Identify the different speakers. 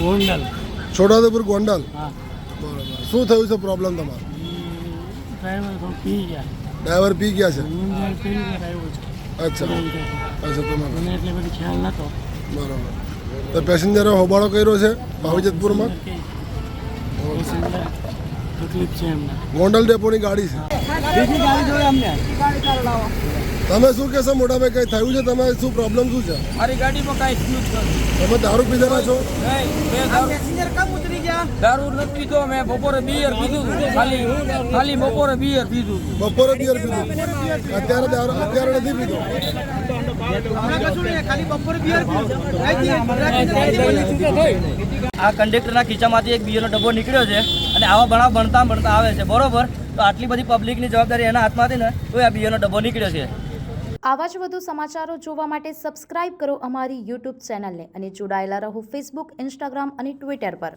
Speaker 1: ગોંડલ.
Speaker 2: છોટાઉદેપુર ગોંડલ.
Speaker 1: હા.
Speaker 2: બરાબર. શું થયું છે પ્રોબ્લેમ તમારો?
Speaker 1: ડ્રાઈવર તો પી ગયા.
Speaker 2: ડ્રાઈવર પી ગયા છે?
Speaker 1: ઊંઝા પી ગયા આવ્યો છે.
Speaker 2: અચ્છા તમારે
Speaker 1: મને એટલે બધી ખ્યાલ નહોતો.
Speaker 2: બરાબર. તો પેસેન્જરે હોબાળો કર્યો છે ભાવજતપુરમાં?
Speaker 1: તકલીફ છે એમને.
Speaker 2: ગોંડલ ડેપોની ગાડી છે.
Speaker 1: બીજી ગાડી જોડે અમને.
Speaker 2: તમે શું કહેશો મોટા ભાઈ, કંઈ થયું છે? તમે શું પ્રોબ્લેમ શું છે?
Speaker 3: મારી ગાડીમાં કાંઈ થયું જ નથી.
Speaker 2: તમે દારૂ પીધેલા છો?
Speaker 3: નહીં, મેં દારૂ નથી પીધો. મેં બપોરે બિયર પીધું હતું. ખાલી બપોરે બિયર પીધું હતું.
Speaker 2: બપોરે બિયર પીધું? અત્યારે નથી પીધો?
Speaker 3: આ કંડક્ટરના ખીચામાંથી એક બિયરનો ડબ્બો નીકળ્યો છે અને આવા બનાવ બનતા આવે છે, બરોબર? તો આટલી બધી પબ્લિકની જવાબદારી એના હાથમાં હતી ને, તો આ બિયરનો ડબ્બો નીકળ્યો છે.
Speaker 4: આવા જ વધુ સમાચારો જોવા માટે સબસ્ક્રાઇબ કરો અમારી યુટ્યુબ ચેનલને અને જોડાયેલા રહો ફેસબુક, ઇન્સ્ટાગ્રામ અને ટ્વિટર પર.